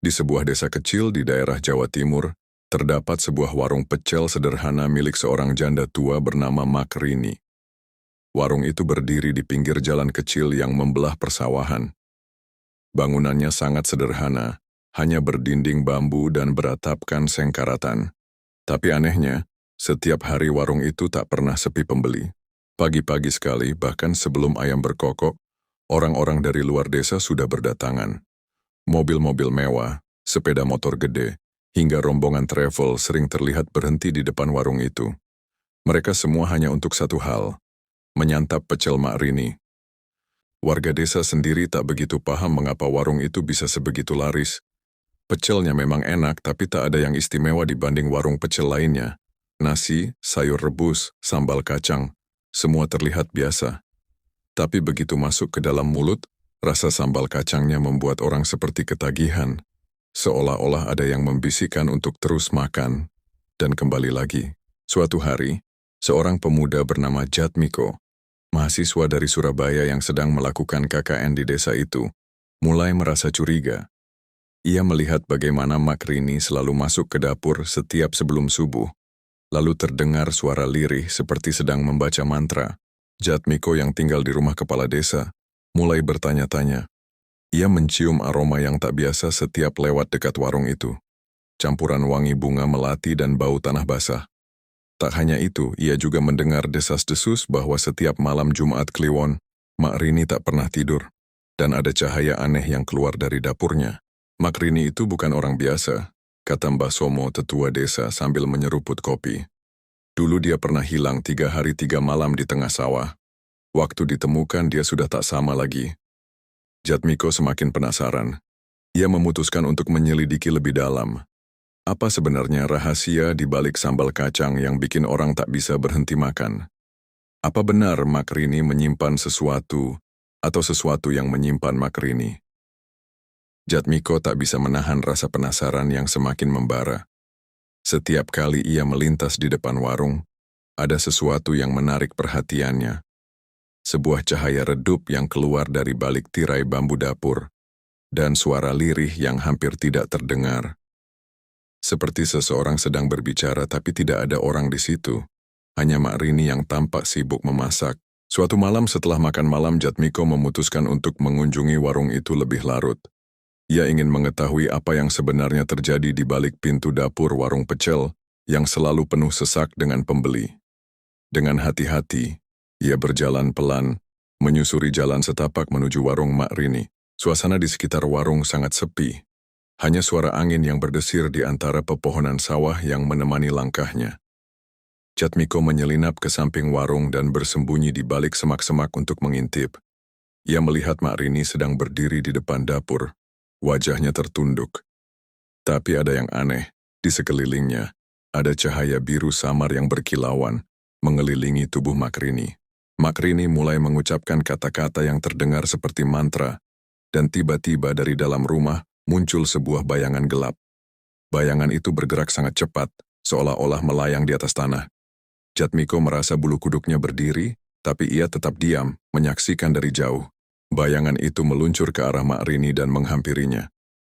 Di sebuah desa kecil di daerah Jawa Timur, terdapat sebuah warung pecel sederhana milik seorang janda tua bernama Mak Rini. Warung itu berdiri di pinggir jalan kecil yang membelah persawahan. Bangunannya sangat sederhana, hanya berdinding bambu dan beratapkan sengkaratan. Tapi anehnya, setiap hari warung itu tak pernah sepi pembeli. Pagi-pagi sekali, bahkan sebelum ayam berkokok, orang-orang dari luar desa sudah berdatangan. Mobil-mobil mewah, sepeda motor gede, hingga rombongan travel sering terlihat berhenti di depan warung itu. Mereka semua hanya untuk satu hal, menyantap pecel Mak Rini. Warga desa sendiri tak begitu paham mengapa warung itu bisa sebegitu laris. Pecelnya memang enak, tapi tak ada yang istimewa dibanding warung pecel lainnya. Nasi, sayur rebus, sambal kacang, semua terlihat biasa. Tapi begitu masuk ke dalam mulut, rasa sambal kacangnya membuat orang seperti ketagihan. Seolah-olah ada yang membisikkan untuk terus makan. Dan kembali lagi, suatu hari, seorang pemuda bernama Jatmiko, mahasiswa dari Surabaya yang sedang melakukan KKN di desa itu, mulai merasa curiga. Ia melihat bagaimana Mak Rini selalu masuk ke dapur setiap sebelum subuh. Lalu terdengar suara lirih seperti sedang membaca mantra. Jatmiko yang tinggal di rumah kepala desa, mulai bertanya-tanya. Ia mencium aroma yang tak biasa setiap lewat dekat warung itu. Campuran wangi bunga melati dan bau tanah basah. Tak hanya itu, ia juga mendengar desas-desus bahwa setiap malam Jumat Kliwon, Mak Rini tak pernah tidur. Dan ada cahaya aneh yang keluar dari dapurnya. Mak Rini itu bukan orang biasa, kata Mbah Somo tetua desa sambil menyeruput kopi. Dulu dia pernah hilang 3 hari 3 malam di tengah sawah. Waktu ditemukan dia sudah tak sama lagi. Jatmiko semakin penasaran. Ia memutuskan untuk menyelidiki lebih dalam. Apa sebenarnya rahasia di balik sambal kacang yang bikin orang tak bisa berhenti makan? Apa benar Mak Rini menyimpan sesuatu, atau sesuatu yang menyimpan Mak Rini? Jatmiko tak bisa menahan rasa penasaran yang semakin membara. Setiap kali ia melintas di depan warung, ada sesuatu yang menarik perhatiannya. Sebuah cahaya redup yang keluar dari balik tirai bambu dapur, dan suara lirih yang hampir tidak terdengar. Seperti seseorang sedang berbicara tapi tidak ada orang di situ. Hanya Mak Rini yang tampak sibuk memasak. Suatu malam setelah makan malam, Jatmiko memutuskan untuk mengunjungi warung itu lebih larut. Ia ingin mengetahui apa yang sebenarnya terjadi di balik pintu dapur warung pecel yang selalu penuh sesak dengan pembeli. Dengan hati-hati, ia berjalan pelan, menyusuri jalan setapak menuju warung Mak Rini. Suasana di sekitar warung sangat sepi. Hanya suara angin yang berdesir di antara pepohonan sawah yang menemani langkahnya. Jatmiko menyelinap ke samping warung dan bersembunyi di balik semak-semak untuk mengintip. Ia melihat Mak Rini sedang berdiri di depan dapur. Wajahnya tertunduk. Tapi ada yang aneh. Di sekelilingnya, ada cahaya biru samar yang berkilauan, mengelilingi tubuh Mak Rini. Mak Rini mulai mengucapkan kata-kata yang terdengar seperti mantra, dan tiba-tiba dari dalam rumah muncul sebuah bayangan gelap. Bayangan itu bergerak sangat cepat, seolah-olah melayang di atas tanah. Jatmiko merasa bulu kuduknya berdiri, tapi ia tetap diam, menyaksikan dari jauh. Bayangan itu meluncur ke arah Mak Rini dan menghampirinya.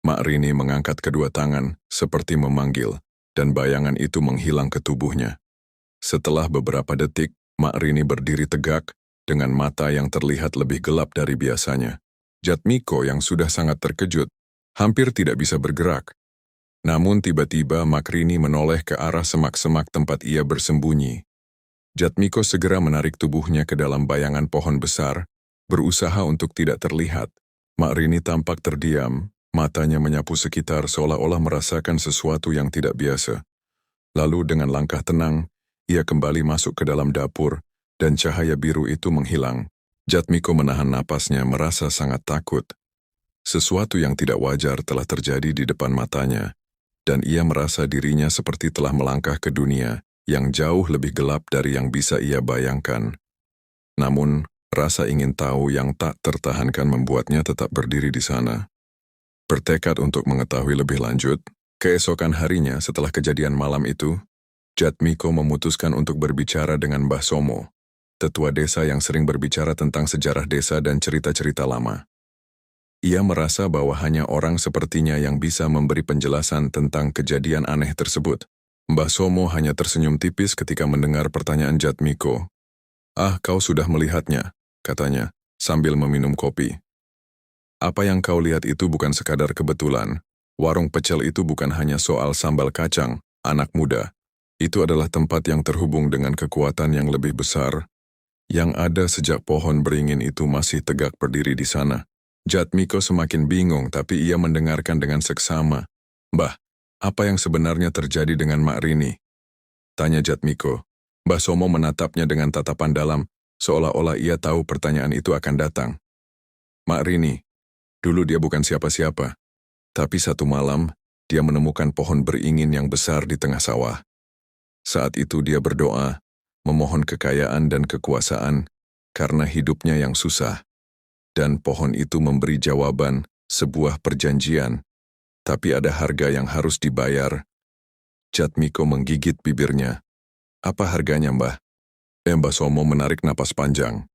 Mak Rini mengangkat kedua tangan, seperti memanggil, dan bayangan itu menghilang ke tubuhnya. Setelah beberapa detik, Mak Rini berdiri tegak, dengan mata yang terlihat lebih gelap dari biasanya. Jatmiko yang sudah sangat terkejut, hampir tidak bisa bergerak. Namun tiba-tiba Mak Rini menoleh ke arah semak-semak tempat ia bersembunyi. Jatmiko segera menarik tubuhnya ke dalam bayangan pohon besar, berusaha untuk tidak terlihat. Mak Rini tampak terdiam, matanya menyapu sekitar seolah-olah merasakan sesuatu yang tidak biasa. Lalu dengan langkah tenang, ia kembali masuk ke dalam dapur, dan cahaya biru itu menghilang. Jatmiko menahan napasnya merasa sangat takut. Sesuatu yang tidak wajar telah terjadi di depan matanya, dan ia merasa dirinya seperti telah melangkah ke dunia yang jauh lebih gelap dari yang bisa ia bayangkan. Namun, rasa ingin tahu yang tak tertahankan membuatnya tetap berdiri di sana. Bertekad untuk mengetahui lebih lanjut, keesokan harinya setelah kejadian malam itu, Jatmiko memutuskan untuk berbicara dengan Mbah Somo, tetua desa yang sering berbicara tentang sejarah desa dan cerita-cerita lama. Ia merasa bahwa hanya orang sepertinya yang bisa memberi penjelasan tentang kejadian aneh tersebut. Mbah Somo hanya tersenyum tipis ketika mendengar pertanyaan Jatmiko. "Ah, kau sudah melihatnya," katanya, sambil meminum kopi. "Apa yang kau lihat itu bukan sekadar kebetulan. Warung pecel itu bukan hanya soal sambal kacang, anak muda. Itu adalah tempat yang terhubung dengan kekuatan yang lebih besar, yang ada sejak pohon beringin itu masih tegak berdiri di sana." Jatmiko semakin bingung, tapi ia mendengarkan dengan seksama. "Mbah, apa yang sebenarnya terjadi dengan Mak Rini?" tanya Jatmiko. Mbah Somo menatapnya dengan tatapan dalam, seolah-olah ia tahu pertanyaan itu akan datang. "Mak Rini, dulu dia bukan siapa-siapa. Tapi satu malam, dia menemukan pohon beringin yang besar di tengah sawah. Saat itu dia berdoa, memohon kekayaan dan kekuasaan, karena hidupnya yang susah. Dan pohon itu memberi jawaban, sebuah perjanjian. Tapi ada harga yang harus dibayar." Jatmiko menggigit bibirnya. "Apa harganya, Mbah?" Mbah Somo menarik napas panjang.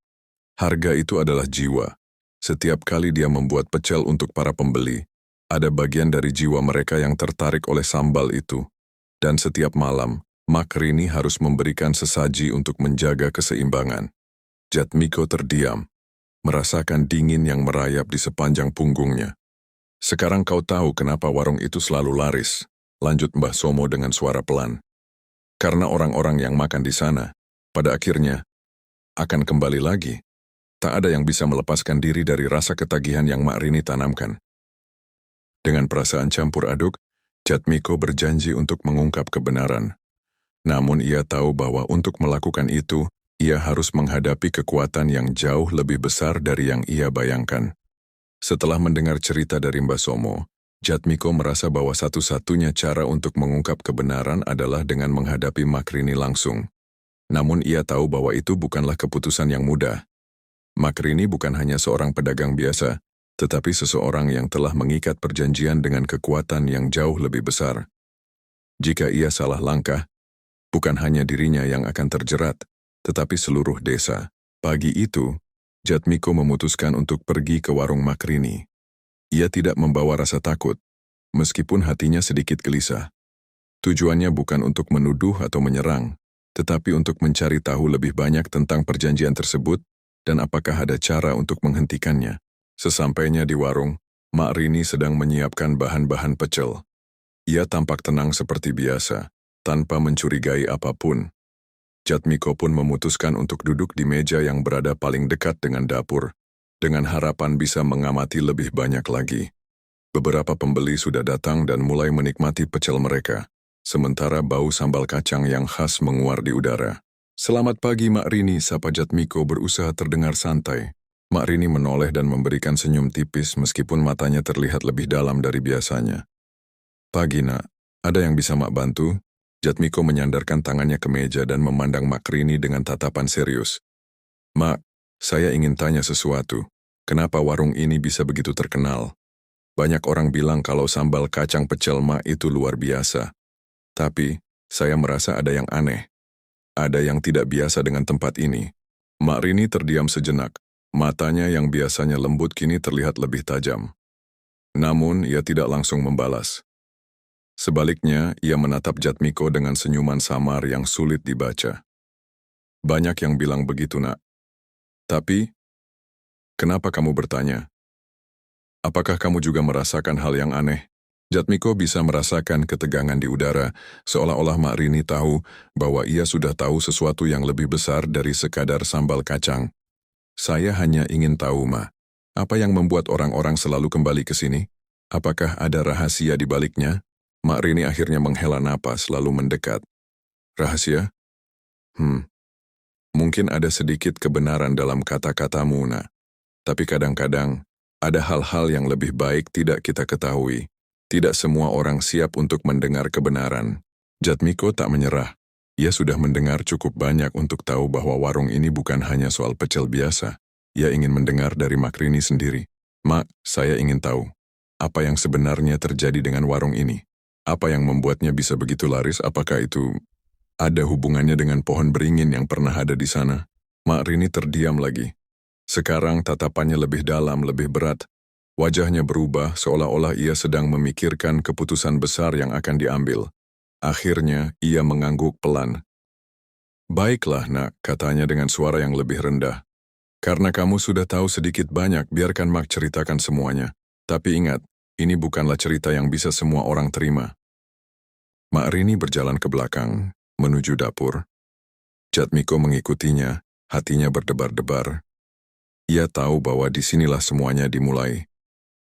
"Harga itu adalah jiwa. Setiap kali dia membuat pecel untuk para pembeli, ada bagian dari jiwa mereka yang tertarik oleh sambal itu. Dan setiap malam, Mak Rini harus memberikan sesaji untuk menjaga keseimbangan." Jatmiko terdiam, merasakan dingin yang merayap di sepanjang punggungnya. "Sekarang kau tahu kenapa warung itu selalu laris," lanjut Mbah Somo dengan suara pelan. "Karena orang-orang yang makan di sana, pada akhirnya, akan kembali lagi. Tak ada yang bisa melepaskan diri dari rasa ketagihan yang Mak Rini tanamkan." Dengan perasaan campur aduk, Jatmiko berjanji untuk mengungkap kebenaran. Namun ia tahu bahwa untuk melakukan itu, ia harus menghadapi kekuatan yang jauh lebih besar dari yang ia bayangkan. Setelah mendengar cerita dari Mbah Somo, Jatmiko merasa bahwa satu-satunya cara untuk mengungkap kebenaran adalah dengan menghadapi Mak Rini langsung. Namun ia tahu bahwa itu bukanlah keputusan yang mudah. Mak Rini bukan hanya seorang pedagang biasa, tetapi seseorang yang telah mengikat perjanjian dengan kekuatan yang jauh lebih besar. Jika ia salah langkah, bukan hanya dirinya yang akan terjerat, tetapi seluruh desa. Pagi itu, Jatmiko memutuskan untuk pergi ke warung Mak Rini. Ia tidak membawa rasa takut, meskipun hatinya sedikit gelisah. Tujuannya bukan untuk menuduh atau menyerang, tetapi untuk mencari tahu lebih banyak tentang perjanjian tersebut dan apakah ada cara untuk menghentikannya. Sesampainya di warung, Mak Rini sedang menyiapkan bahan-bahan pecel. Ia tampak tenang seperti biasa, tanpa mencurigai apapun. Jatmiko pun memutuskan untuk duduk di meja yang berada paling dekat dengan dapur, dengan harapan bisa mengamati lebih banyak lagi. Beberapa pembeli sudah datang dan mulai menikmati pecel mereka, sementara bau sambal kacang yang khas menguar di udara. "Selamat pagi, Mak Rini," sapa Jatmiko berusaha terdengar santai. Mak Rini menoleh dan memberikan senyum tipis meskipun matanya terlihat lebih dalam dari biasanya. "Pagi, Nak. Ada yang bisa Mak bantu?" Jatmiko menyandarkan tangannya ke meja dan memandang Mak Rini dengan tatapan serius. "Mak, saya ingin tanya sesuatu. Kenapa warung ini bisa begitu terkenal? Banyak orang bilang kalau sambal kacang pecel Mak itu luar biasa. Tapi, saya merasa ada yang aneh. Ada yang tidak biasa dengan tempat ini." Mak Rini terdiam sejenak. Matanya yang biasanya lembut kini terlihat lebih tajam. Namun, ia tidak langsung membalas. Sebaliknya, ia menatap Jatmiko dengan senyuman samar yang sulit dibaca. "Banyak yang bilang begitu, Nak. Tapi, kenapa kamu bertanya? Apakah kamu juga merasakan hal yang aneh?" Jatmiko bisa merasakan ketegangan di udara, seolah-olah Mak Rini tahu bahwa ia sudah tahu sesuatu yang lebih besar dari sekadar sambal kacang. "Saya hanya ingin tahu, Ma, apa yang membuat orang-orang selalu kembali ke sini? Apakah ada rahasia di baliknya?" Mak Rini akhirnya menghela napas lalu mendekat. "Rahasia? Mungkin ada sedikit kebenaran dalam kata-katamu, Nak. Tapi kadang-kadang, ada hal-hal yang lebih baik tidak kita ketahui. Tidak semua orang siap untuk mendengar kebenaran." Jatmiko tak menyerah. Ia sudah mendengar cukup banyak untuk tahu bahwa warung ini bukan hanya soal pecel biasa. Ia ingin mendengar dari Mak Rini sendiri. "Mak, saya ingin tahu, apa yang sebenarnya terjadi dengan warung ini? Apa yang membuatnya bisa begitu laris? Apakah itu ada hubungannya dengan pohon beringin yang pernah ada di sana?" Mak Rini terdiam lagi. Sekarang tatapannya lebih dalam, lebih berat. Wajahnya berubah seolah-olah ia sedang memikirkan keputusan besar yang akan diambil. Akhirnya, ia mengangguk pelan. "Baiklah, nak," katanya dengan suara yang lebih rendah. "Karena kamu sudah tahu sedikit banyak, biarkan Mak ceritakan semuanya. Tapi ingat, ini bukanlah cerita yang bisa semua orang terima." Mak Rini berjalan ke belakang, menuju dapur. Jatmiko mengikutinya, hatinya berdebar-debar. Ia tahu bahwa disinilah semuanya dimulai.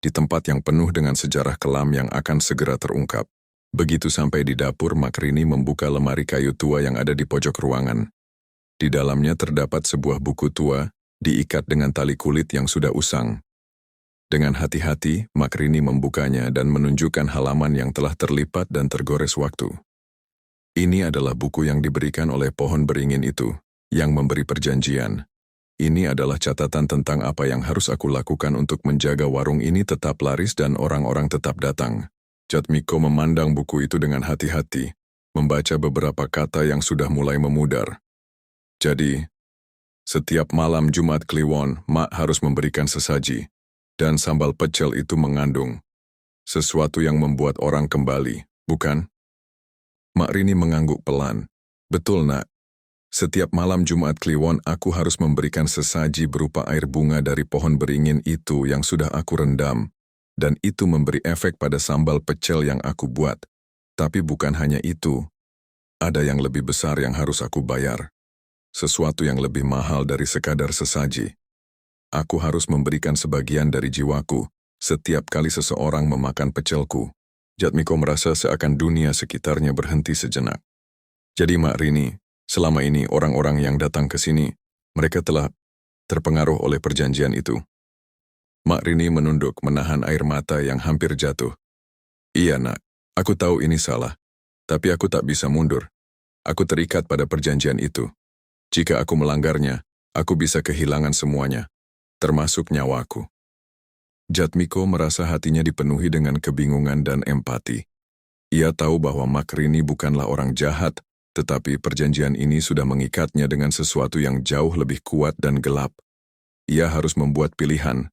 Di tempat yang penuh dengan sejarah kelam yang akan segera terungkap. Begitu sampai di dapur, Mak Rini membuka lemari kayu tua yang ada di pojok ruangan. Di dalamnya terdapat sebuah buku tua, diikat dengan tali kulit yang sudah usang. Dengan hati-hati, Mak Rini membukanya dan menunjukkan halaman yang telah terlipat dan tergores waktu. Ini adalah buku yang diberikan oleh pohon beringin itu, yang memberi perjanjian. Ini adalah catatan tentang apa yang harus aku lakukan untuk menjaga warung ini tetap laris dan orang-orang tetap datang. Jatmiko memandang buku itu dengan hati-hati, membaca beberapa kata yang sudah mulai memudar. Jadi, setiap malam Jumat Kliwon, Mak harus memberikan sesaji, dan sambal pecel itu mengandung sesuatu yang membuat orang kembali, bukan? Mak Rini mengangguk pelan. "Betul, nak. Setiap malam Jumat Kliwon aku harus memberikan sesaji berupa air bunga dari pohon beringin itu yang sudah aku rendam, dan itu memberi efek pada sambal pecel yang aku buat. Tapi bukan hanya itu, ada yang lebih besar yang harus aku bayar. Sesuatu yang lebih mahal dari sekadar sesaji. Aku harus memberikan sebagian dari jiwaku setiap kali seseorang memakan pecelku." Jatmiko merasa seakan dunia sekitarnya berhenti sejenak. "Jadi Mak Rini, selama ini orang-orang yang datang ke sini, mereka telah terpengaruh oleh perjanjian itu." Mak Rini menunduk menahan air mata yang hampir jatuh. "Iya, nak. Aku tahu ini salah. Tapi aku tak bisa mundur. Aku terikat pada perjanjian itu. Jika aku melanggarnya, aku bisa kehilangan semuanya, termasuk nyawaku." Jatmiko merasa hatinya dipenuhi dengan kebingungan dan empati. Ia tahu bahwa Mak Rini bukanlah orang jahat, tetapi perjanjian ini sudah mengikatnya dengan sesuatu yang jauh lebih kuat dan gelap. Ia harus membuat pilihan.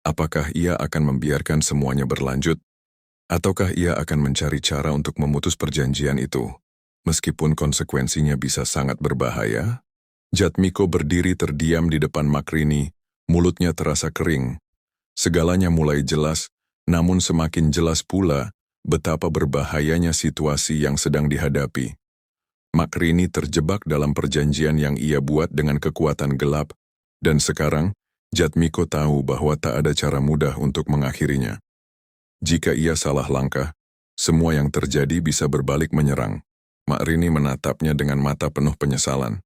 Apakah ia akan membiarkan semuanya berlanjut? Ataukah ia akan mencari cara untuk memutus perjanjian itu? Meskipun konsekuensinya bisa sangat berbahaya. Jatmiko berdiri terdiam di depan Mak Rini, mulutnya terasa kering. Segalanya mulai jelas, namun semakin jelas pula betapa berbahayanya situasi yang sedang dihadapi. Mak Rini terjebak dalam perjanjian yang ia buat dengan kekuatan gelap, dan sekarang Jatmiko tahu bahwa tak ada cara mudah untuk mengakhirinya. Jika ia salah langkah, semua yang terjadi bisa berbalik menyerang. Mak Rini menatapnya dengan mata penuh penyesalan.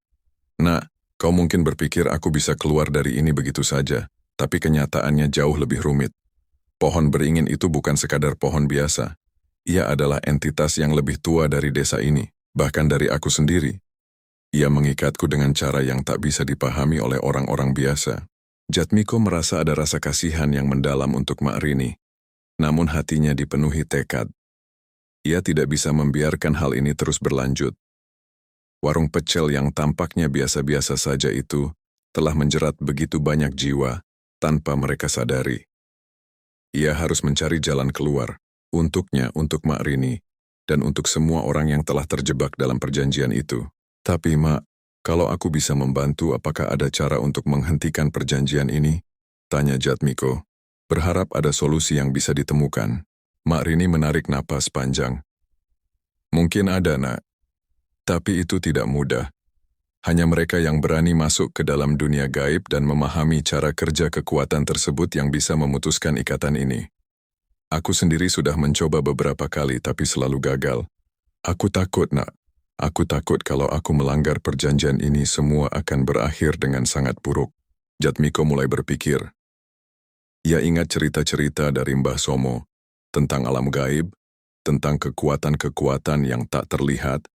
"Nak, kau mungkin berpikir aku bisa keluar dari ini begitu saja. Tapi kenyataannya jauh lebih rumit. Pohon beringin itu bukan sekadar pohon biasa. Ia adalah entitas yang lebih tua dari desa ini, bahkan dari aku sendiri. Ia mengikatku dengan cara yang tak bisa dipahami oleh orang-orang biasa." Jatmiko merasa ada rasa kasihan yang mendalam untuk Mak Rini. Namun hatinya dipenuhi tekad. Ia tidak bisa membiarkan hal ini terus berlanjut. Warung pecel yang tampaknya biasa-biasa saja itu telah menjerat begitu banyak jiwa, tanpa mereka sadari. Ia harus mencari jalan keluar, untuknya, untuk Mak Rini, dan untuk semua orang yang telah terjebak dalam perjanjian itu. "Tapi Mak, kalau aku bisa membantu, apakah ada cara untuk menghentikan perjanjian ini?" tanya Jatmiko, berharap ada solusi yang bisa ditemukan. Mak Rini menarik napas panjang. "Mungkin ada, nak. Tapi itu tidak mudah. Hanya mereka yang berani masuk ke dalam dunia gaib dan memahami cara kerja kekuatan tersebut yang bisa memutuskan ikatan ini. Aku sendiri sudah mencoba beberapa kali tapi selalu gagal. Aku takut, nak. Aku takut kalau aku melanggar perjanjian ini semua akan berakhir dengan sangat buruk." Jatmiko mulai berpikir. Ia ingat cerita-cerita dari Mbah Somo tentang alam gaib, tentang kekuatan-kekuatan yang tak terlihat,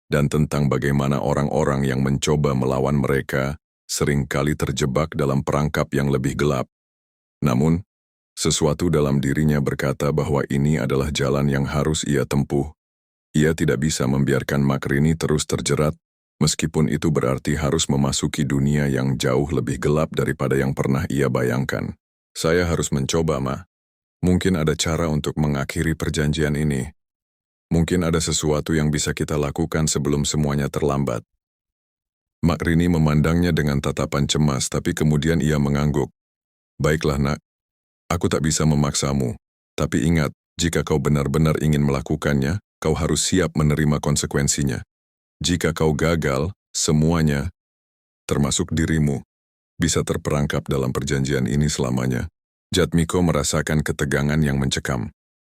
dan tentang bagaimana orang-orang yang mencoba melawan mereka seringkali terjebak dalam perangkap yang lebih gelap. Namun, sesuatu dalam dirinya berkata bahwa ini adalah jalan yang harus ia tempuh. Ia tidak bisa membiarkan Mak Rini terus terjerat, meskipun itu berarti harus memasuki dunia yang jauh lebih gelap daripada yang pernah ia bayangkan. "Saya harus mencoba, Ma. Mungkin ada cara untuk mengakhiri perjanjian ini. Mungkin ada sesuatu yang bisa kita lakukan sebelum semuanya terlambat. Makrini memandangnya dengan tatapan cemas, tapi kemudian ia mengangguk. Baiklah nak, aku tak bisa memaksamu. Tapi ingat, jika kau benar-benar ingin melakukannya, kau harus siap menerima konsekuensinya. Jika kau gagal, semuanya, termasuk dirimu, bisa terperangkap dalam perjanjian ini selamanya. Jatmiko merasakan ketegangan yang mencekam.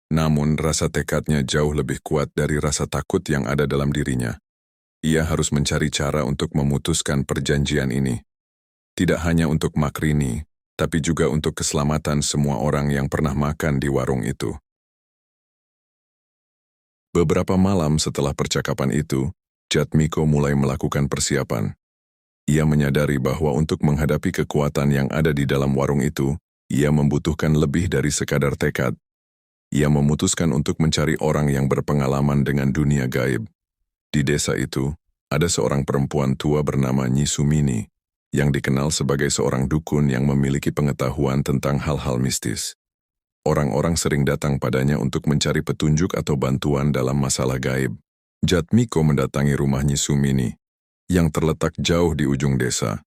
Namun rasa tekadnya jauh lebih kuat dari rasa takut yang ada dalam dirinya. Ia harus mencari cara untuk memutuskan perjanjian ini. Tidak hanya untuk Makrini, tapi juga untuk keselamatan semua orang yang pernah makan di warung itu. Beberapa malam setelah percakapan itu, Jatmiko mulai melakukan persiapan. Ia menyadari bahwa untuk menghadapi kekuatan yang ada di dalam warung itu, ia membutuhkan lebih dari sekadar tekad. Ia memutuskan untuk mencari orang yang berpengalaman dengan dunia gaib. Di desa itu, ada seorang perempuan tua bernama Nyi Sumini, yang dikenal sebagai seorang dukun yang memiliki pengetahuan tentang hal-hal mistis. Orang-orang sering datang padanya untuk mencari petunjuk atau bantuan dalam masalah gaib. Jatmiko mendatangi rumah Nyi Sumini, yang terletak jauh di ujung desa.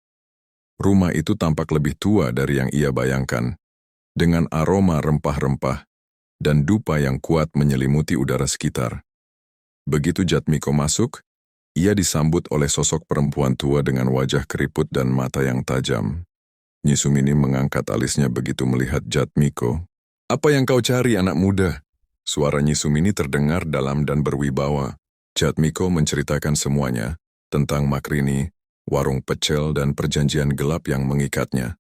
Rumah itu tampak lebih tua dari yang ia bayangkan, dengan aroma rempah-rempah dan dupa yang kuat menyelimuti udara sekitar. Begitu Jatmiko masuk, ia disambut oleh sosok perempuan tua dengan wajah keriput dan mata yang tajam. Nyi Sumini mengangkat alisnya begitu melihat Jatmiko. "Apa yang kau cari, anak muda?" Suara Nyi Sumini terdengar dalam dan berwibawa. Jatmiko menceritakan semuanya, tentang Makrini, warung pecel dan perjanjian gelap yang mengikatnya.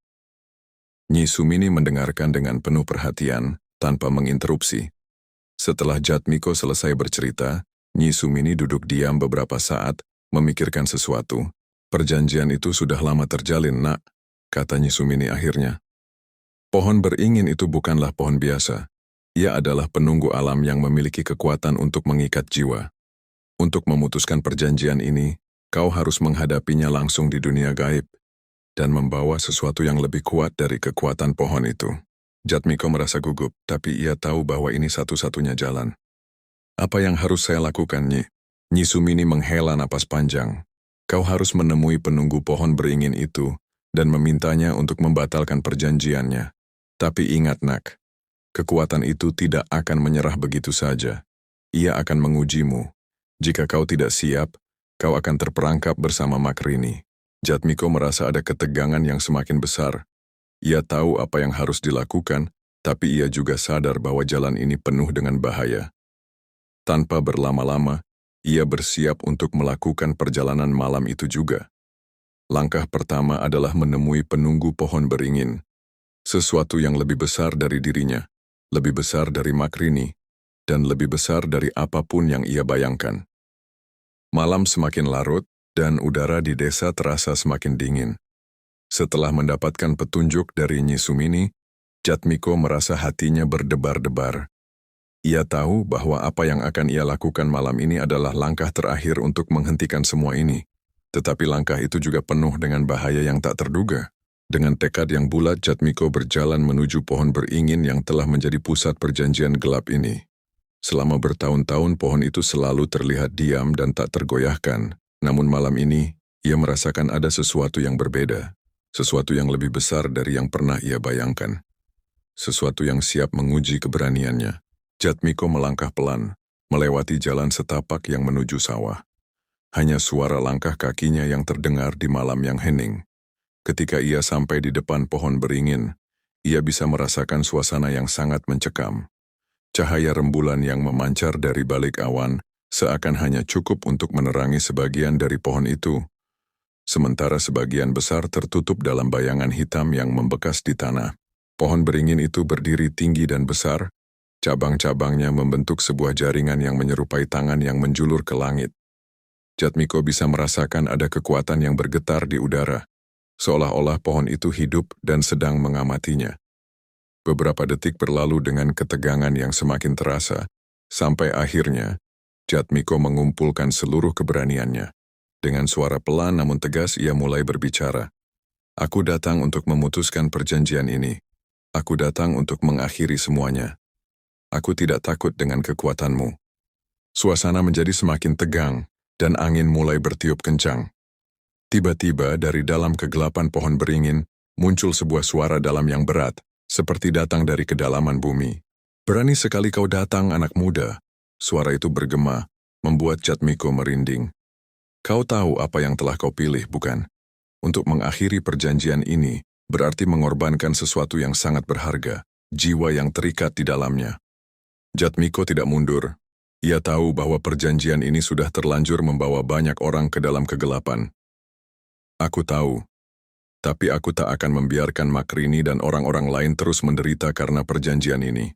Nyi Sumini mendengarkan dengan penuh perhatian, tanpa menginterupsi. Setelah Jatmiko selesai bercerita, Nyi Sumini duduk diam beberapa saat, memikirkan sesuatu. "Perjanjian itu sudah lama terjalin, nak," kata Nyi Sumini akhirnya. "Pohon beringin itu bukanlah pohon biasa. Ia adalah penunggu alam yang memiliki kekuatan untuk mengikat jiwa. Untuk memutuskan perjanjian ini, kau harus menghadapinya langsung di dunia gaib, dan membawa sesuatu yang lebih kuat dari kekuatan pohon itu." Jatmiko merasa gugup, tapi ia tahu bahwa ini satu-satunya jalan. "Apa yang harus saya lakukan, Nyi?" Nyi Sumini menghela napas panjang. "Kau harus menemui penunggu pohon beringin itu dan memintanya untuk membatalkan perjanjiannya. Tapi ingat, nak, kekuatan itu tidak akan menyerah begitu saja. Ia akan mengujimu. Jika kau tidak siap, kau akan terperangkap bersama Makrini." Jatmiko merasa ada ketegangan yang semakin besar. Ia tahu apa yang harus dilakukan, tapi ia juga sadar bahwa jalan ini penuh dengan bahaya. Tanpa berlama-lama, ia bersiap untuk melakukan perjalanan malam itu juga. Langkah pertama adalah menemui penunggu pohon beringin. Sesuatu yang lebih besar dari dirinya, lebih besar dari Makrini, dan lebih besar dari apapun yang ia bayangkan. Malam semakin larut, dan udara di desa terasa semakin dingin. Setelah mendapatkan petunjuk dari Nyi Sumini, Jatmiko merasa hatinya berdebar-debar. Ia tahu bahwa apa yang akan ia lakukan malam ini adalah langkah terakhir untuk menghentikan semua ini. Tetapi langkah itu juga penuh dengan bahaya yang tak terduga. Dengan tekad yang bulat, Jatmiko berjalan menuju pohon beringin yang telah menjadi pusat perjanjian gelap ini. Selama bertahun-tahun pohon itu selalu terlihat diam dan tak tergoyahkan. Namun malam ini, ia merasakan ada sesuatu yang berbeda. Sesuatu yang lebih besar dari yang pernah ia bayangkan. Sesuatu yang siap menguji keberaniannya. Jatmiko melangkah pelan, melewati jalan setapak yang menuju sawah. Hanya suara langkah kakinya yang terdengar di malam yang hening. Ketika ia sampai di depan pohon beringin, ia bisa merasakan suasana yang sangat mencekam. Cahaya rembulan yang memancar dari balik awan seakan hanya cukup untuk menerangi sebagian dari pohon itu. Sementara sebagian besar tertutup dalam bayangan hitam yang membekas di tanah. Pohon beringin itu berdiri tinggi dan besar, cabang-cabangnya membentuk sebuah jaringan yang menyerupai tangan yang menjulur ke langit. Jatmiko bisa merasakan ada kekuatan yang bergetar di udara, seolah-olah pohon itu hidup dan sedang mengamatinya. Beberapa detik berlalu dengan ketegangan yang semakin terasa, sampai akhirnya, Jatmiko mengumpulkan seluruh keberaniannya. Dengan suara pelan namun tegas ia mulai berbicara. "Aku datang untuk memutuskan perjanjian ini. Aku datang untuk mengakhiri semuanya. Aku tidak takut dengan kekuatanmu. Suasana menjadi semakin tegang, dan angin mulai bertiup kencang. Tiba-tiba dari dalam kegelapan pohon beringin, muncul sebuah suara dalam yang berat, seperti datang dari kedalaman bumi. Berani sekali kau datang, anak muda. Suara itu bergema, membuat Jatmiko merinding. Kau tahu apa yang telah kau pilih, bukan? Untuk mengakhiri perjanjian ini, berarti mengorbankan sesuatu yang sangat berharga, jiwa yang terikat di dalamnya. Jatmiko tidak mundur. Ia tahu bahwa perjanjian ini sudah terlanjur membawa banyak orang ke dalam kegelapan. Aku tahu, tapi aku tak akan membiarkan Makrini dan orang-orang lain terus menderita karena perjanjian ini.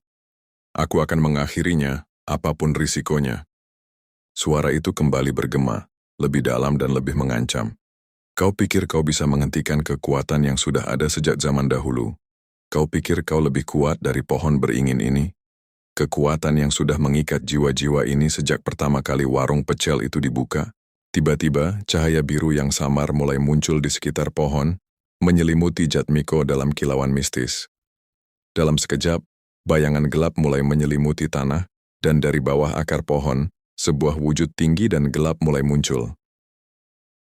Aku akan mengakhirinya, apapun risikonya. Suara itu kembali bergema, lebih dalam dan lebih mengancam. Kau pikir kau bisa menghentikan kekuatan yang sudah ada sejak zaman dahulu? Kau pikir kau lebih kuat dari pohon beringin ini? Kekuatan yang sudah mengikat jiwa-jiwa ini sejak pertama kali warung pecel itu dibuka? Tiba-tiba, cahaya biru yang samar mulai muncul di sekitar pohon, menyelimuti Jatmiko dalam kilauan mistis. Dalam sekejap, bayangan gelap mulai menyelimuti tanah, dan dari bawah akar pohon, sebuah wujud tinggi dan gelap mulai muncul.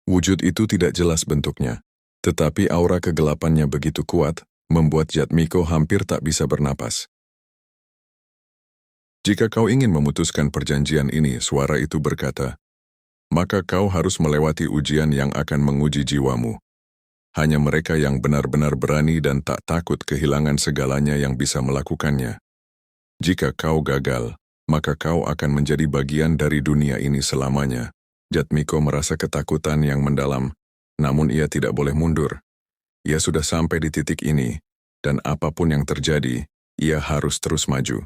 Wujud itu tidak jelas bentuknya, tetapi aura kegelapannya begitu kuat, membuat Jatmiko hampir tak bisa bernapas. Jika kau ingin memutuskan perjanjian ini, suara itu berkata, maka kau harus melewati ujian yang akan menguji jiwamu. Hanya mereka yang benar-benar berani dan tak takut kehilangan segalanya yang bisa melakukannya. Jika kau gagal, maka kau akan menjadi bagian dari dunia ini selamanya. Jatmiko merasa ketakutan yang mendalam, namun ia tidak boleh mundur. Ia sudah sampai di titik ini, dan apapun yang terjadi, ia harus terus maju.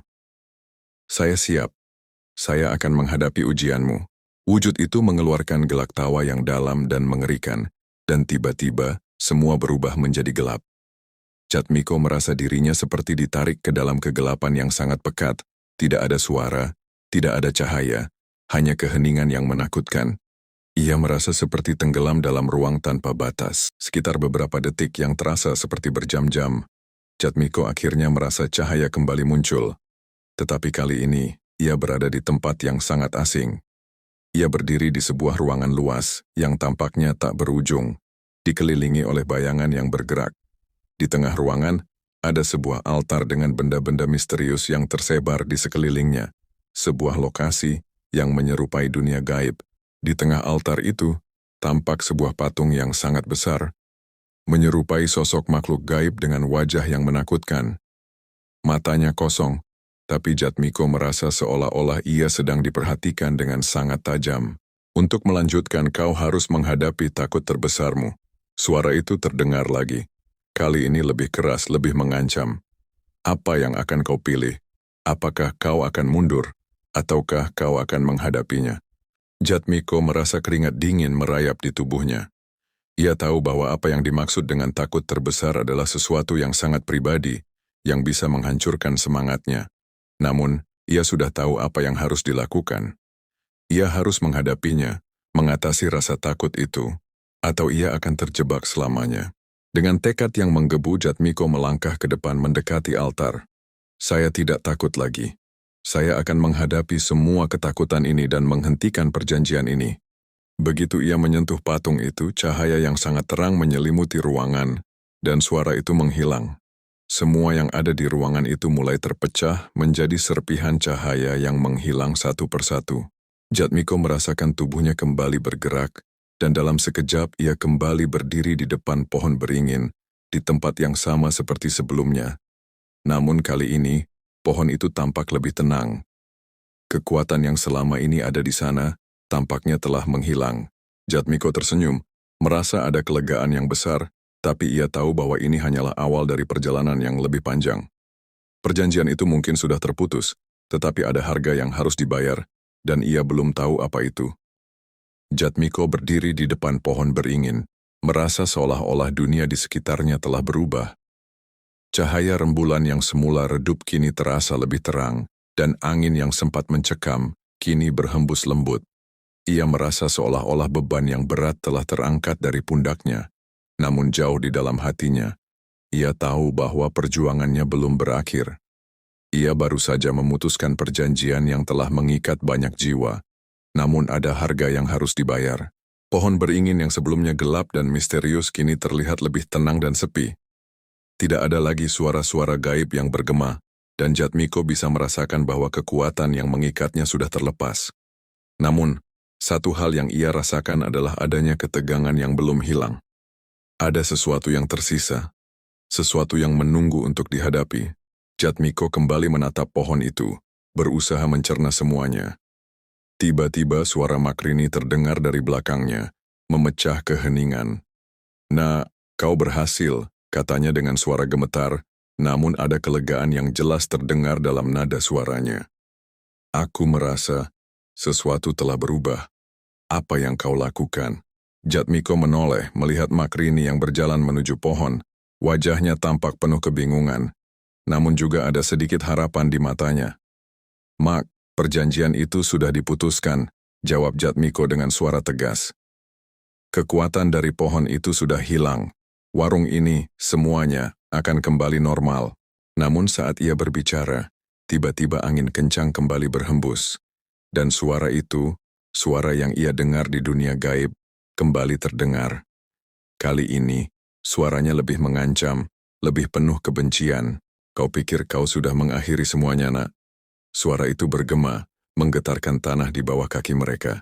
Saya siap. Saya akan menghadapi ujianmu. Wujud itu mengeluarkan gelak tawa yang dalam dan mengerikan, dan tiba-tiba semua berubah menjadi gelap. Jatmiko merasa dirinya seperti ditarik ke dalam kegelapan yang sangat pekat, tidak ada suara, tidak ada cahaya, hanya keheningan yang menakutkan. Ia merasa seperti tenggelam dalam ruang tanpa batas. Sekitar beberapa detik yang terasa seperti berjam-jam, Jatmiko akhirnya merasa cahaya kembali muncul. Tetapi kali ini, ia berada di tempat yang sangat asing. Ia berdiri di sebuah ruangan luas yang tampaknya tak berujung, dikelilingi oleh bayangan yang bergerak. Di tengah ruangan, ada sebuah altar dengan benda-benda misterius yang tersebar di sekelilingnya. Sebuah lokasi yang menyerupai dunia gaib. Di tengah altar itu, tampak sebuah patung yang sangat besar, menyerupai sosok makhluk gaib dengan wajah yang menakutkan. Matanya kosong, tapi Jatmiko merasa seolah-olah ia sedang diperhatikan dengan sangat tajam. Untuk melanjutkan, kau harus menghadapi takut terbesarmu. Suara itu terdengar lagi. Kali ini lebih keras, lebih mengancam. Apa yang akan kau pilih? Apakah kau akan mundur? Ataukah kau akan menghadapinya? Jatmiko merasa keringat dingin merayap di tubuhnya. Ia tahu bahwa apa yang dimaksud dengan takut terbesar adalah sesuatu yang sangat pribadi, yang bisa menghancurkan semangatnya. Namun, ia sudah tahu apa yang harus dilakukan. Ia harus menghadapinya, mengatasi rasa takut itu, atau ia akan terjebak selamanya. Dengan tekad yang menggebu, Jatmiko melangkah ke depan mendekati altar. Saya tidak takut lagi. Saya akan menghadapi semua ketakutan ini dan menghentikan perjanjian ini. Begitu ia menyentuh patung itu, cahaya yang sangat terang menyelimuti ruangan, dan suara itu menghilang. Semua yang ada di ruangan itu mulai terpecah menjadi serpihan cahaya yang menghilang satu persatu. Jatmiko merasakan tubuhnya kembali bergerak, dan dalam sekejap ia kembali berdiri di depan pohon beringin, di tempat yang sama seperti sebelumnya. Namun kali ini, pohon itu tampak lebih tenang. Kekuatan yang selama ini ada di sana, tampaknya telah menghilang. Jatmiko tersenyum, merasa ada kelegaan yang besar, tapi ia tahu bahwa ini hanyalah awal dari perjalanan yang lebih panjang. Perjanjian itu mungkin sudah terputus, tetapi ada harga yang harus dibayar, dan ia belum tahu apa itu. Jatmiko berdiri di depan pohon beringin, merasa seolah-olah dunia di sekitarnya telah berubah. Cahaya rembulan yang semula redup kini terasa lebih terang, dan angin yang sempat mencekam, kini berhembus lembut. Ia merasa seolah-olah beban yang berat telah terangkat dari pundaknya. Namun jauh di dalam hatinya, Ia tahu bahwa perjuangannya belum berakhir. Ia baru saja memutuskan perjanjian yang telah mengikat banyak jiwa. Namun ada harga yang harus dibayar. Pohon beringin yang sebelumnya gelap dan misterius kini terlihat lebih tenang dan sepi. Tidak ada lagi suara-suara gaib yang bergema, dan Jatmiko bisa merasakan bahwa kekuatan yang mengikatnya sudah terlepas. Namun, satu hal yang ia rasakan adalah adanya ketegangan yang belum hilang. Ada sesuatu yang tersisa, sesuatu yang menunggu untuk dihadapi. Jatmiko kembali menatap pohon itu, berusaha mencerna semuanya. Tiba-tiba suara Makrini terdengar dari belakangnya, memecah keheningan. "Nak, kau berhasil," katanya dengan suara gemetar, namun ada kelegaan yang jelas terdengar dalam nada suaranya. "Aku merasa sesuatu telah berubah. Apa yang kau lakukan?" Jatmiko menoleh melihat Makrini yang berjalan menuju pohon. Wajahnya tampak penuh kebingungan, namun juga ada sedikit harapan di matanya. "Mak, perjanjian itu sudah diputuskan," jawab Jatmiko dengan suara tegas. "Kekuatan dari pohon itu sudah hilang. Warung ini, semuanya, akan kembali normal." Namun saat ia berbicara, tiba-tiba angin kencang kembali berhembus. Dan suara itu, suara yang ia dengar di dunia gaib, kembali terdengar. Kali ini, suaranya lebih mengancam, lebih penuh kebencian. "Kau pikir kau sudah mengakhiri semuanya, Nak?" Suara itu bergema, menggetarkan tanah di bawah kaki mereka.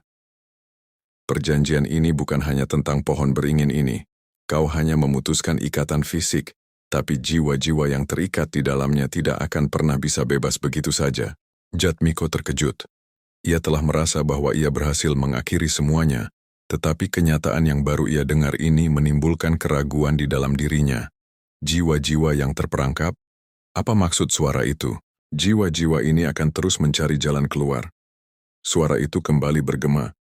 "Perjanjian ini bukan hanya tentang pohon beringin ini. Kau hanya memutuskan ikatan fisik, tapi jiwa-jiwa yang terikat di dalamnya tidak akan pernah bisa bebas begitu saja." Jatmiko terkejut. Ia telah merasa bahwa ia berhasil mengakhiri semuanya, tetapi kenyataan yang baru ia dengar ini menimbulkan keraguan di dalam dirinya. Jiwa-jiwa yang terperangkap? Apa maksud suara itu? Jiwa-jiwa ini akan terus mencari jalan keluar. Suara itu kembali bergema.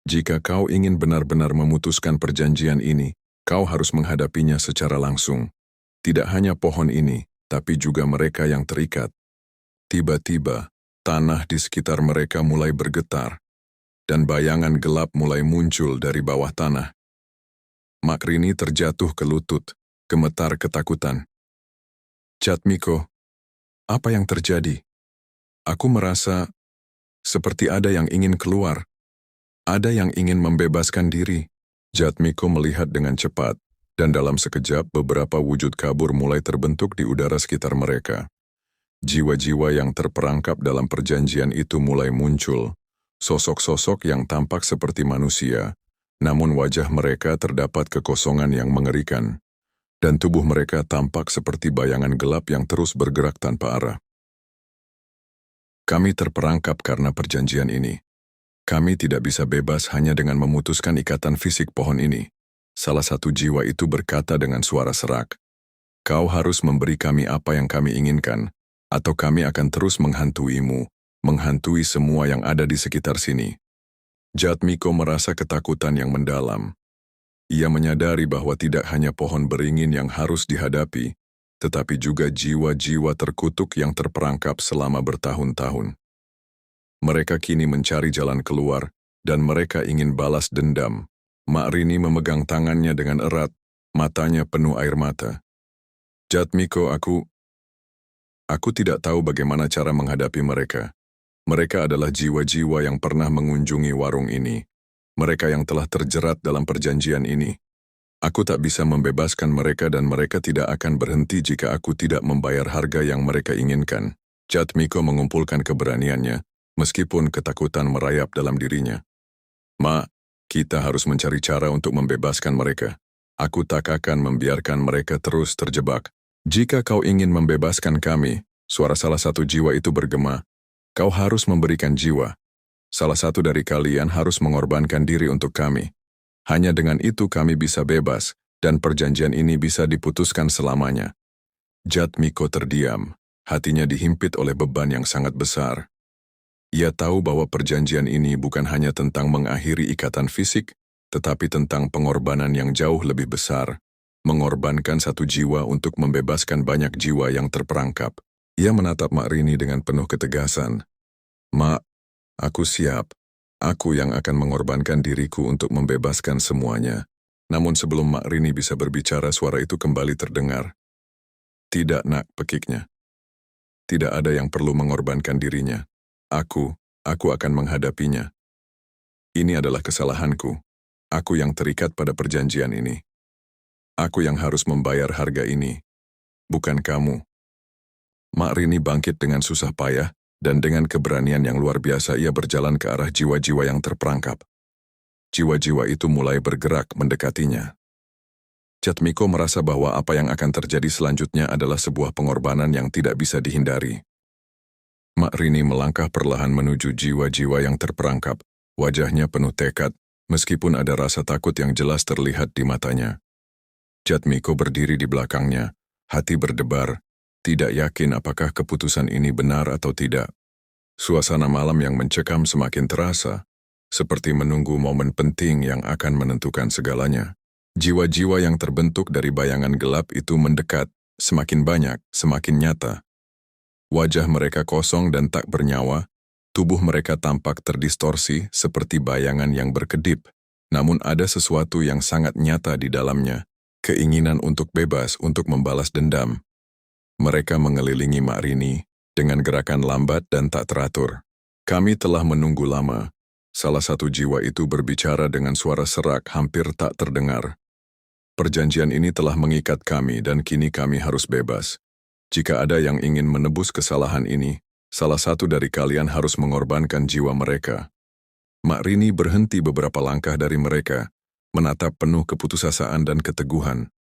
"Jika kau ingin benar-benar memutuskan perjanjian ini, kau harus menghadapinya secara langsung. Tidak hanya pohon ini, tapi juga mereka yang terikat." Tiba-tiba, tanah di sekitar mereka mulai bergetar, dan bayangan gelap mulai muncul dari bawah tanah. Makrini terjatuh ke lutut, gemetar ketakutan. "Jatmiko, apa yang terjadi? Aku merasa seperti ada yang ingin keluar. Ada yang ingin membebaskan diri." Jatmiko melihat dengan cepat, dan dalam sekejap beberapa wujud kabur mulai terbentuk di udara sekitar mereka. Jiwa-jiwa yang terperangkap dalam perjanjian itu mulai muncul. Sosok-sosok yang tampak seperti manusia, namun wajah mereka terdapat kekosongan yang mengerikan. Dan tubuh mereka tampak seperti bayangan gelap yang terus bergerak tanpa arah. "Kami terperangkap karena perjanjian ini. Kami tidak bisa bebas hanya dengan memutuskan ikatan fisik pohon ini." Salah satu jiwa itu berkata dengan suara serak. "Kau harus memberi kami apa yang kami inginkan, atau kami akan terus menghantuimu, menghantui semua yang ada di sekitar sini." Jatmiko merasa ketakutan yang mendalam. Ia menyadari bahwa tidak hanya pohon beringin yang harus dihadapi, tetapi juga jiwa-jiwa terkutuk yang terperangkap selama bertahun-tahun. Mereka kini mencari jalan keluar, dan mereka ingin balas dendam. Makrini memegang tangannya dengan erat, matanya penuh air mata. "Jatmiko, aku tidak tahu bagaimana cara menghadapi mereka. Mereka adalah jiwa-jiwa yang pernah mengunjungi warung ini. Mereka yang telah terjerat dalam perjanjian ini. Aku tak bisa membebaskan mereka dan mereka tidak akan berhenti jika aku tidak membayar harga yang mereka inginkan." Jatmiko mengumpulkan keberaniannya, meskipun ketakutan merayap dalam dirinya. "Ma, kita harus mencari cara untuk membebaskan mereka. Aku tak akan membiarkan mereka terus terjebak. Jika kau ingin membebaskan kami," suara salah satu jiwa itu bergema, "kau harus memberikan jiwa. Salah satu dari kalian harus mengorbankan diri untuk kami. Hanya dengan itu kami bisa bebas, dan perjanjian ini bisa diputuskan selamanya." Jatmiko terdiam, hatinya dihimpit oleh beban yang sangat besar. Ia tahu bahwa perjanjian ini bukan hanya tentang mengakhiri ikatan fisik, tetapi tentang pengorbanan yang jauh lebih besar. Mengorbankan satu jiwa untuk membebaskan banyak jiwa yang terperangkap. Ia menatap Makrini dengan penuh ketegasan. "Mak, aku siap. Aku yang akan mengorbankan diriku untuk membebaskan semuanya." Namun sebelum Makrini bisa berbicara, suara itu kembali terdengar. Tidak, nak, pekiknya. Tidak ada yang perlu mengorbankan dirinya. Aku akan menghadapinya. Ini adalah kesalahanku. Aku yang terikat pada perjanjian ini. Aku yang harus membayar harga ini, bukan kamu. Mak Rini bangkit dengan susah payah, dan dengan keberanian yang luar biasa ia berjalan ke arah jiwa-jiwa yang terperangkap. Jiwa-jiwa itu mulai bergerak mendekatinya. Jatmiko merasa bahwa apa yang akan terjadi selanjutnya adalah sebuah pengorbanan yang tidak bisa dihindari. Mak Rini melangkah perlahan menuju jiwa-jiwa yang terperangkap, wajahnya penuh tekad, meskipun ada rasa takut yang jelas terlihat di matanya. Jatmiko berdiri di belakangnya, hati berdebar, tidak yakin apakah keputusan ini benar atau tidak. Suasana malam yang mencekam semakin terasa, seperti menunggu momen penting yang akan menentukan segalanya. Jiwa-jiwa yang terbentuk dari bayangan gelap itu mendekat, semakin banyak, semakin nyata. Wajah mereka kosong dan tak bernyawa, tubuh mereka tampak terdistorsi seperti bayangan yang berkedip, namun ada sesuatu yang sangat nyata di dalamnya. Keinginan untuk bebas, untuk membalas dendam. Mereka mengelilingi Mak Rini dengan gerakan lambat dan tak teratur. Kami telah menunggu lama. Salah satu jiwa itu berbicara dengan suara serak hampir tak terdengar. Perjanjian ini telah mengikat kami dan kini kami harus bebas. Jika ada yang ingin menebus kesalahan ini, salah satu dari kalian harus mengorbankan jiwa mereka. Mak Rini berhenti beberapa langkah dari mereka, menatap penuh keputusasaan dan keteguhan.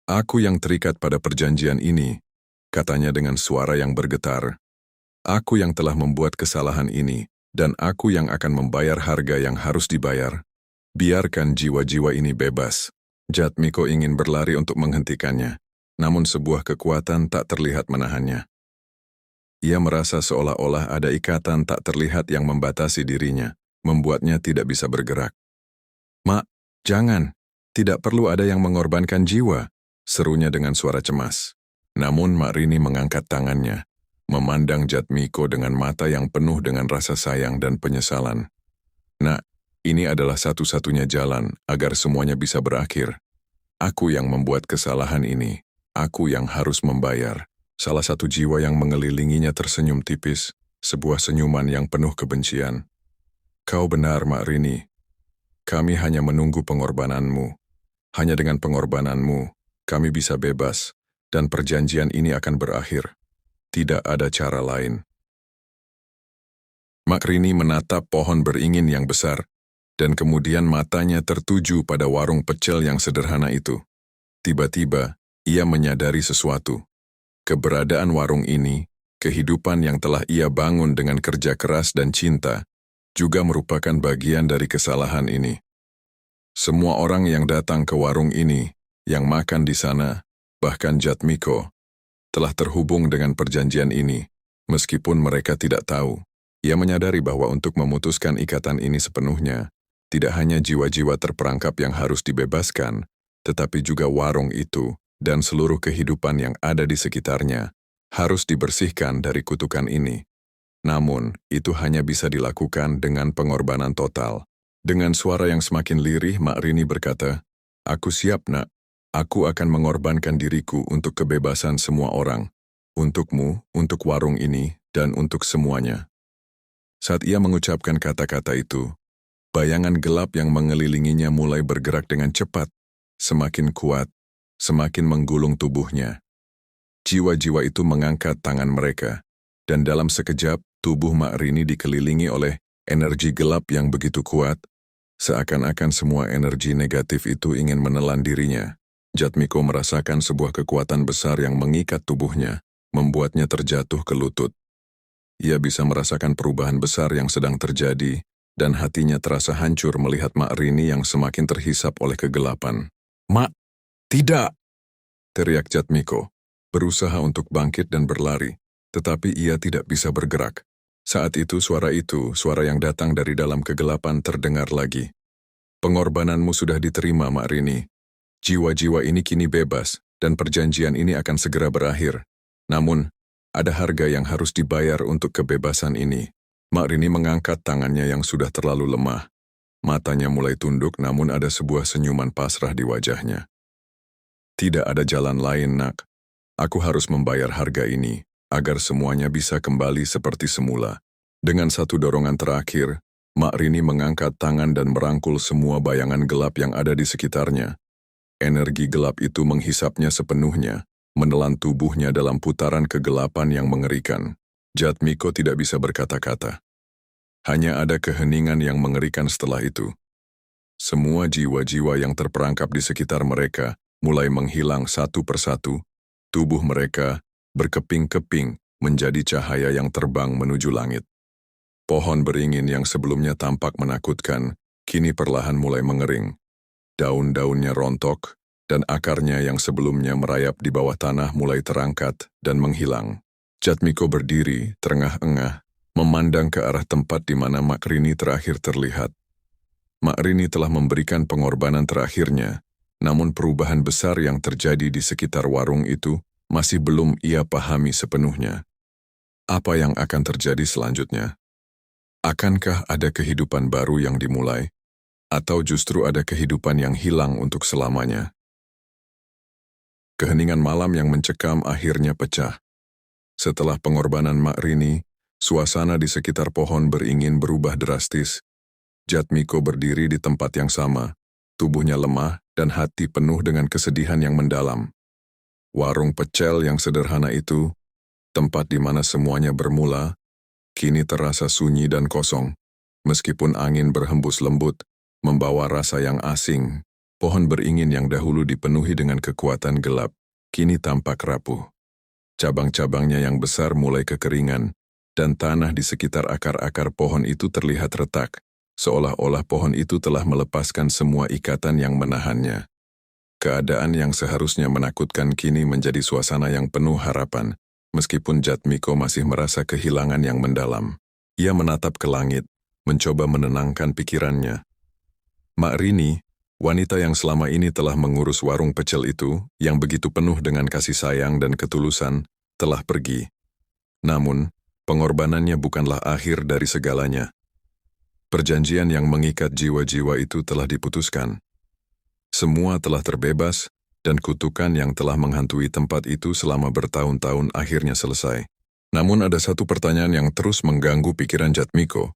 Aku yang terikat pada perjanjian ini, katanya dengan suara yang bergetar. Aku yang telah membuat kesalahan ini, dan aku yang akan membayar harga yang harus dibayar. Biarkan jiwa-jiwa ini bebas. Jatmiko ingin berlari untuk menghentikannya, namun sebuah kekuatan tak terlihat menahannya. Ia merasa seolah-olah ada ikatan tak terlihat yang membatasi dirinya, membuatnya tidak bisa bergerak. Mak, jangan, tidak perlu ada yang mengorbankan jiwa, serunya dengan suara cemas. Namun Mak Rini mengangkat tangannya, memandang Jatmiko dengan mata yang penuh dengan rasa sayang dan penyesalan. Nak, ini adalah satu-satunya jalan agar semuanya bisa berakhir. Aku yang membuat kesalahan ini, aku yang harus membayar. Salah satu jiwa yang mengelilinginya tersenyum tipis, sebuah senyuman yang penuh kebencian. Kau benar, Mak Rini. Kami hanya menunggu pengorbananmu. Hanya dengan pengorbananmu, kami bisa bebas, dan perjanjian ini akan berakhir. Tidak ada cara lain. Mak Rini menatap pohon beringin yang besar, dan kemudian matanya tertuju pada warung pecel yang sederhana itu. Tiba-tiba, ia menyadari sesuatu. Keberadaan warung ini, kehidupan yang telah ia bangun dengan kerja keras dan cinta, juga merupakan bagian dari kesalahan ini. Semua orang yang datang ke warung ini, yang makan di sana, bahkan Jatmiko, telah terhubung dengan perjanjian ini, meskipun mereka tidak tahu. Ia menyadari bahwa untuk memutuskan ikatan ini sepenuhnya, tidak hanya jiwa-jiwa terperangkap yang harus dibebaskan, tetapi juga warung itu dan seluruh kehidupan yang ada di sekitarnya harus dibersihkan dari kutukan ini. Namun, itu hanya bisa dilakukan dengan pengorbanan total. Dengan suara yang semakin lirih, Mak Rini berkata, "Aku siap, Nak. Aku akan mengorbankan diriku untuk kebebasan semua orang. Untukmu, untuk warung ini, dan untuk semuanya." Saat ia mengucapkan kata-kata itu, bayangan gelap yang mengelilinginya mulai bergerak dengan cepat, semakin kuat, semakin menggulung tubuhnya. Jiwa-jiwa itu mengangkat tangan mereka, dan dalam sekejap, tubuh Mak Rini dikelilingi oleh energi gelap yang begitu kuat, seakan-akan semua energi negatif itu ingin menelan dirinya. Jatmiko merasakan sebuah kekuatan besar yang mengikat tubuhnya, membuatnya terjatuh ke lutut. Ia bisa merasakan perubahan besar yang sedang terjadi, dan hatinya terasa hancur melihat Mak Rini yang semakin terhisap oleh kegelapan. "Mak, tidak!" teriak Jatmiko, berusaha untuk bangkit dan berlari, tetapi ia tidak bisa bergerak. Saat itu, suara yang datang dari dalam kegelapan terdengar lagi. "Pengorbananmu sudah diterima, Mak Rini. Jiwa-jiwa ini kini bebas, dan perjanjian ini akan segera berakhir. Namun, ada harga yang harus dibayar untuk kebebasan ini." Mak Rini mengangkat tangannya yang sudah terlalu lemah. Matanya mulai tunduk, namun ada sebuah senyuman pasrah di wajahnya. "Tidak ada jalan lain, Nak. Aku harus membayar harga ini, agar semuanya bisa kembali seperti semula. Dengan satu dorongan terakhir, Mak Rini mengangkat tangan dan merangkul semua bayangan gelap yang ada di sekitarnya. Energi gelap itu menghisapnya sepenuhnya, menelan tubuhnya dalam putaran kegelapan yang mengerikan. Jatmiko tidak bisa berkata-kata. Hanya ada keheningan yang mengerikan setelah itu. Semua jiwa-jiwa yang terperangkap di sekitar mereka mulai menghilang satu persatu. Tubuh mereka berkeping-keping menjadi cahaya yang terbang menuju langit. Pohon beringin yang sebelumnya tampak menakutkan, kini perlahan mulai mengering. Daun-daunnya rontok, dan akarnya yang sebelumnya merayap di bawah tanah mulai terangkat dan menghilang. Jatmiko berdiri, terengah-engah, memandang ke arah tempat di mana Mak Rini terakhir terlihat. Mak Rini telah memberikan pengorbanan terakhirnya, namun perubahan besar yang terjadi di sekitar warung itu masih belum ia pahami sepenuhnya. Apa yang akan terjadi selanjutnya? Akankah ada kehidupan baru yang dimulai, atau justru ada kehidupan yang hilang untuk selamanya? Keheningan malam yang mencekam akhirnya pecah. Setelah pengorbanan Mak Rini, suasana di sekitar pohon beringin berubah drastis. Jatmiko berdiri di tempat yang sama, tubuhnya lemah dan hati penuh dengan kesedihan yang mendalam. Warung pecel yang sederhana itu, tempat di mana semuanya bermula, kini terasa sunyi dan kosong. Meskipun angin berhembus lembut, membawa rasa yang asing, pohon beringin yang dahulu dipenuhi dengan kekuatan gelap, kini tampak rapuh. Cabang-cabangnya yang besar mulai kekeringan, dan tanah di sekitar akar-akar pohon itu terlihat retak, seolah-olah pohon itu telah melepaskan semua ikatan yang menahannya. Keadaan yang seharusnya menakutkan kini menjadi suasana yang penuh harapan, meskipun Jatmiko masih merasa kehilangan yang mendalam. Ia menatap ke langit, mencoba menenangkan pikirannya. Mak Rini, wanita yang selama ini telah mengurus warung pecel itu, yang begitu penuh dengan kasih sayang dan ketulusan, telah pergi. Namun, pengorbanannya bukanlah akhir dari segalanya. Perjanjian yang mengikat jiwa-jiwa itu telah diputuskan. Semua telah terbebas, dan kutukan yang telah menghantui tempat itu selama bertahun-tahun akhirnya selesai. Namun ada satu pertanyaan yang terus mengganggu pikiran Jatmiko.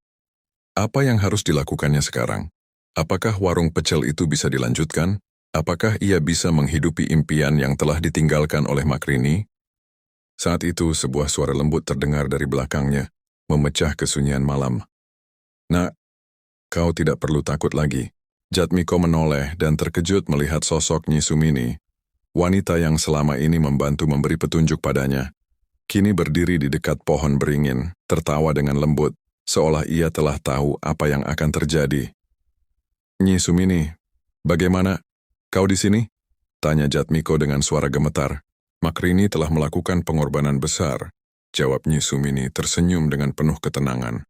Apa yang harus dilakukannya sekarang? Apakah warung pecel itu bisa dilanjutkan? Apakah ia bisa menghidupi impian yang telah ditinggalkan oleh Mak Rini? Saat itu sebuah suara lembut terdengar dari belakangnya, memecah kesunyian malam. "Nak, kau tidak perlu takut lagi." Jatmiko menoleh dan terkejut melihat sosok Nyi Sumini, wanita yang selama ini membantu memberi petunjuk padanya. Kini berdiri di dekat pohon beringin, tertawa dengan lembut, seolah ia telah tahu apa yang akan terjadi. "Nyi Sumini, bagaimana? Kau di sini?" tanya Jatmiko dengan suara gemetar. "Mak Rini telah melakukan pengorbanan besar," jawab Nyi Sumini tersenyum dengan penuh ketenangan.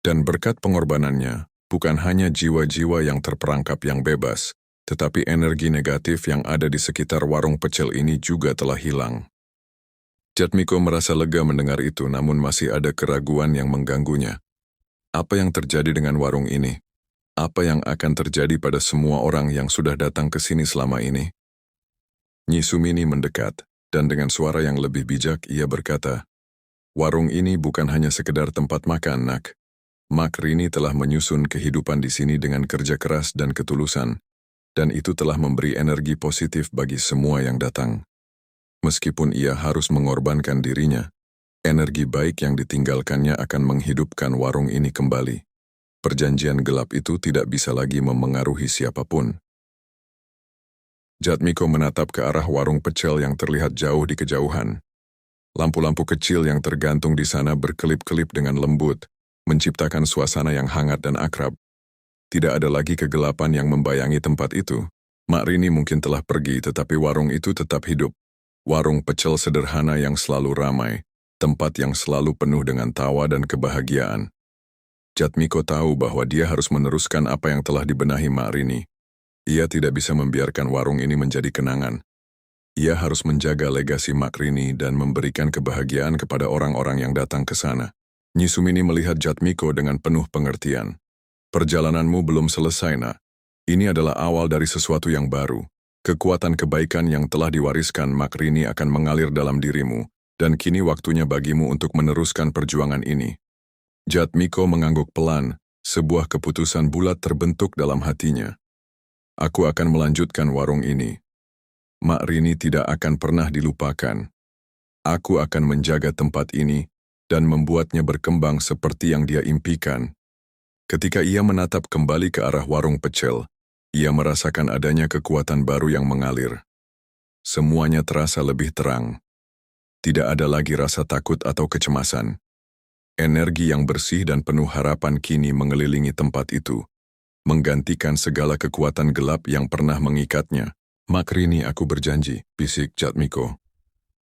"Dan berkat pengorbanannya, bukan hanya jiwa-jiwa yang terperangkap yang bebas, tetapi energi negatif yang ada di sekitar warung pecel ini juga telah hilang." Jatmiko merasa lega mendengar itu, namun masih ada keraguan yang mengganggunya. Apa yang terjadi dengan warung ini? Apa yang akan terjadi pada semua orang yang sudah datang ke sini selama ini? Nyi Sumini mendekat, dan dengan suara yang lebih bijak ia berkata, "Warung ini bukan hanya sekedar tempat makan, Nak. Mak Rini telah menyusun kehidupan di sini dengan kerja keras dan ketulusan, dan itu telah memberi energi positif bagi semua yang datang. Meskipun ia harus mengorbankan dirinya, energi baik yang ditinggalkannya akan menghidupkan warung ini kembali. Perjanjian gelap itu tidak bisa lagi memengaruhi siapapun." Jatmiko menatap ke arah warung pecel yang terlihat jauh di kejauhan. Lampu-lampu kecil yang tergantung di sana berkelip-kelip dengan lembut, menciptakan suasana yang hangat dan akrab. Tidak ada lagi kegelapan yang membayangi tempat itu. Mak Rini mungkin telah pergi, tetapi warung itu tetap hidup. Warung pecel sederhana yang selalu ramai, tempat yang selalu penuh dengan tawa dan kebahagiaan. Jatmiko tahu bahwa dia harus meneruskan apa yang telah dibenahi Mak Rini. Ia tidak bisa membiarkan warung ini menjadi kenangan. Ia harus menjaga legasi Mak Rini dan memberikan kebahagiaan kepada orang-orang yang datang ke sana. Nyi Sumini melihat Jatmiko dengan penuh pengertian. "Perjalananmu belum selesai, Nak. Ini adalah awal dari sesuatu yang baru. Kekuatan kebaikan yang telah diwariskan Makrini akan mengalir dalam dirimu, dan kini waktunya bagimu untuk meneruskan perjuangan ini. Jatmiko mengangguk pelan, sebuah keputusan bulat terbentuk dalam hatinya. Aku akan melanjutkan warung ini. Makrini tidak akan pernah dilupakan. Aku akan menjaga tempat ini dan membuatnya berkembang seperti yang dia impikan. Ketika ia menatap kembali ke arah warung pecel, ia merasakan adanya kekuatan baru yang mengalir. Semuanya terasa lebih terang. Tidak ada lagi rasa takut atau kecemasan. Energi yang bersih dan penuh harapan kini mengelilingi tempat itu, menggantikan segala kekuatan gelap yang pernah mengikatnya. Makrini, aku berjanji, bisik Jatmiko.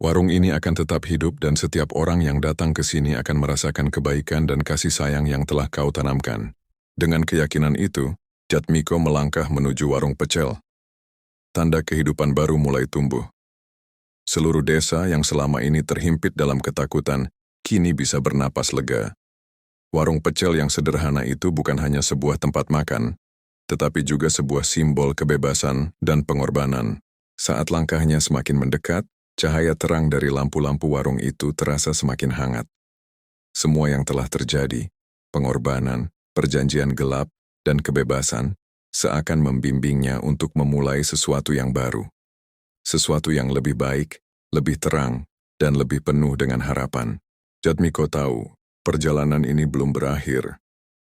Warung ini akan tetap hidup dan setiap orang yang datang ke sini akan merasakan kebaikan dan kasih sayang yang telah kau tanamkan. Dengan keyakinan itu, Jatmiko melangkah menuju warung pecel. Tanda kehidupan baru mulai tumbuh. Seluruh desa yang selama ini terhimpit dalam ketakutan, kini bisa bernapas lega. Warung pecel yang sederhana itu bukan hanya sebuah tempat makan, tetapi juga sebuah simbol kebebasan dan pengorbanan. Saat langkahnya semakin mendekat, cahaya terang dari lampu-lampu warung itu terasa semakin hangat. Semua yang telah terjadi, pengorbanan, perjanjian gelap, dan kebebasan, seakan membimbingnya untuk memulai sesuatu yang baru. Sesuatu yang lebih baik, lebih terang, dan lebih penuh dengan harapan. Jatmiko tahu, perjalanan ini belum berakhir.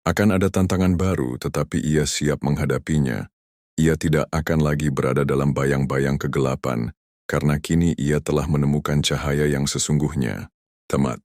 Akan ada tantangan baru, tetapi ia siap menghadapinya. Ia tidak akan lagi berada dalam bayang-bayang kegelapan, karena kini ia telah menemukan cahaya yang sesungguhnya. Tamat.